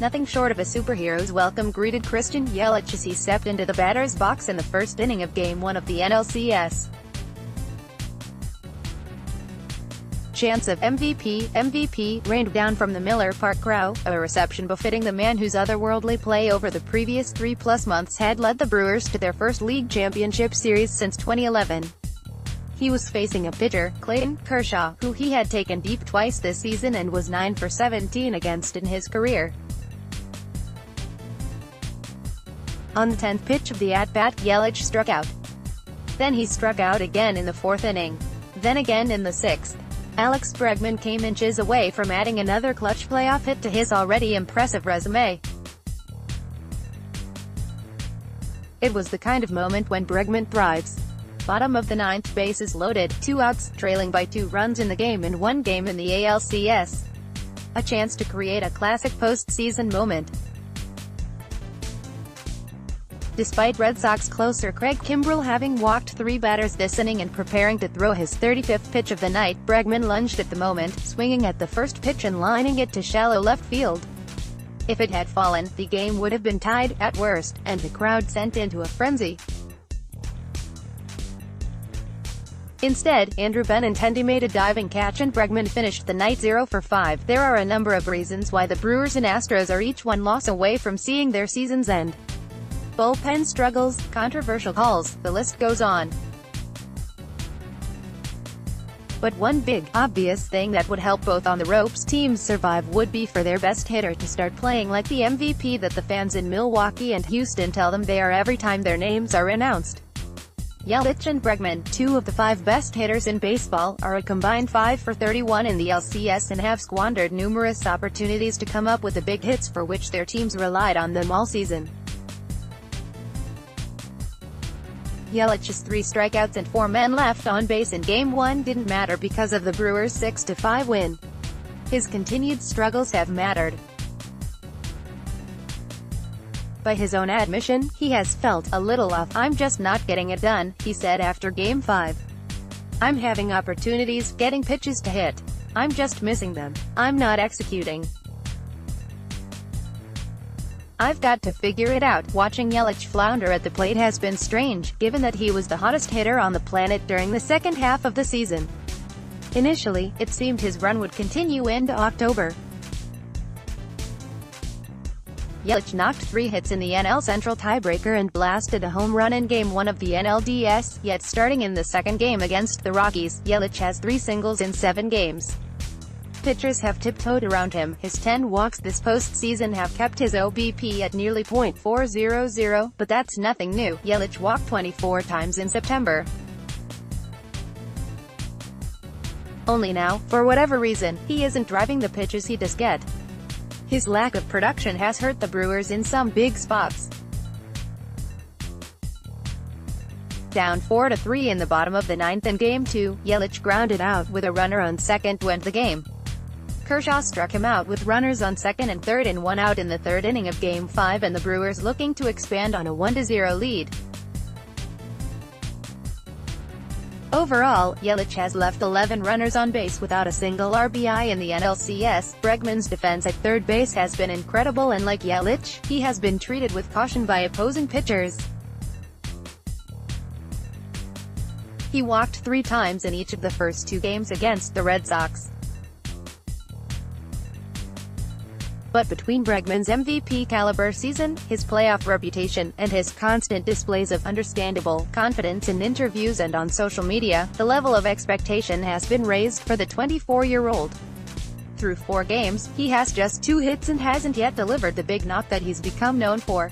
Nothing short of a superhero's welcome greeted Christian Yelich as he stepped into the batter's box in the first inning of Game 1 of the NLCS. Chants of MVP rained down from the Miller Park crowd, a reception befitting the man whose otherworldly play over the previous 3+ months had led the Brewers to their first league championship series since 2011. He was facing a pitcher, Clayton Kershaw, who he had taken deep twice this season and was 9 for 17 against in his career. On the 10th pitch of the at-bat, Yelich struck out. Then he struck out again in the 4th inning. Then again in the 6th. Bregman came inches away from adding another clutch playoff hit to his already impressive resume. It was the kind of moment when Bregman thrives. Bottom of the 9th, bases loaded, 2 outs, trailing by 2 runs in the game in 1 game in the ALCS. A chance to create a classic postseason moment. Despite Red Sox closer Craig Kimbrel having walked 3 batters this inning and preparing to throw his 35th pitch of the night, Bregman lunged at the moment, swinging at the first pitch and lining it to shallow left field. If it had fallen, the game would have been tied, at worst, and the crowd sent into a frenzy. Instead, Andrew Benintendi made a diving catch and Bregman finished the night 0 for 5. There are a number of reasons why the Brewers and Astros are each one loss away from seeing their seasons end. Bullpen struggles, controversial calls, the list goes on. But one big, obvious thing that would help both on the ropes teams survive would be for their best hitter to start playing like the MVP that the fans in Milwaukee and Houston tell them they are every time their names are announced. Yelich and Bregman, 2 of the 5 best hitters in baseball, are a combined 5 for 31 in the LCS and have squandered numerous opportunities to come up with the big hits for which their teams relied on them all season. Yelich's 3 strikeouts and 4 men left on base in Game 1 didn't matter because of the Brewers' 6-5 win. His continued struggles have mattered. By his own admission, he has felt a little off. "I'm just not getting it done," he said after Game 5. "I'm having opportunities, getting pitches to hit. I'm just missing them. I'm not executing. I've got to figure it out." Watching Yelich flounder at the plate has been strange, given that he was the hottest hitter on the planet during the second half of the season. Initially, it seemed his run would continue into October. Yelich knocked 3 hits in the NL Central tiebreaker and blasted a home run in Game 1 of the NLDS, yet starting in the second game against the Rockies, Yelich has 3 singles in 7 games. Pitchers have tiptoed around him. His 10 walks this postseason have kept his OBP at nearly .400, but that's nothing new. Yelich walked 24 times in September. Only now, for whatever reason, he isn't driving the pitches he does get. His lack of production has hurt the Brewers in some big spots. Down 4-3 in the bottom of the 9th in Game 2, Yelich grounded out with a runner on second to end the game. Kershaw struck him out with runners on second and third and 1 out in the 3rd inning of Game 5 and the Brewers looking to expand on a 1-0 lead. Overall, Yelich has left 11 runners on base without a single RBI in the NLCS. Bregman's defense at third base has been incredible and like Yelich, he has been treated with caution by opposing pitchers. He walked 3 times in each of the first 2 games against the Red Sox. But between Bregman's MVP-caliber season, his playoff reputation, and his constant displays of understandable confidence in interviews and on social media, the level of expectation has been raised for the 24-year-old. Through 4 games, he has just 2 hits and hasn't yet delivered the big knock that he's become known for.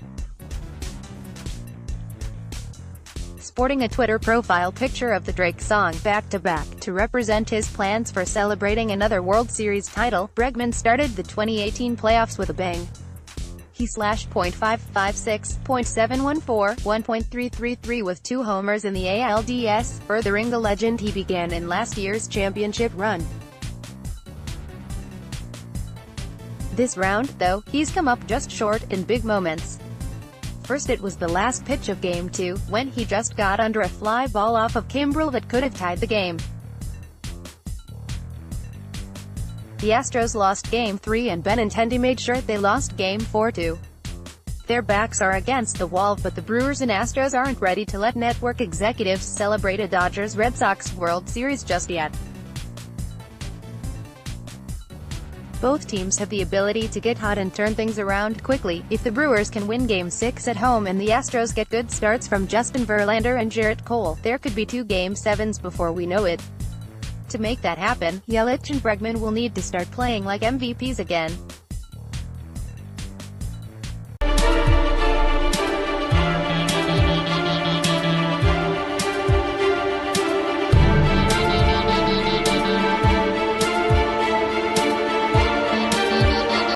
Sporting a Twitter profile picture of the Drake song "Back-to-Back" to represent his plans for celebrating another World Series title, Bregman started the 2018 playoffs with a bang. He slashed .556, .714, 1.333 with 2 homers in the ALDS, furthering the legend he began in last year's championship run. This round, though, he's come up just short in big moments. First it was the last pitch of Game 2, when he just got under a fly ball off of Kimbrel that could have tied the game. The Astros lost Game 3 and Benintendi made sure they lost Game 4 too. Their backs are against the wall, but the Brewers and Astros aren't ready to let network executives celebrate a Dodgers-Red Sox World Series just yet. Both teams have the ability to get hot and turn things around quickly. If the Brewers can win Game 6 at home and the Astros get good starts from Justin Verlander and Jarrett Cole, there could be 2 Game 7s before we know it. To make that happen, Yelich and Bregman will need to start playing like MVPs again.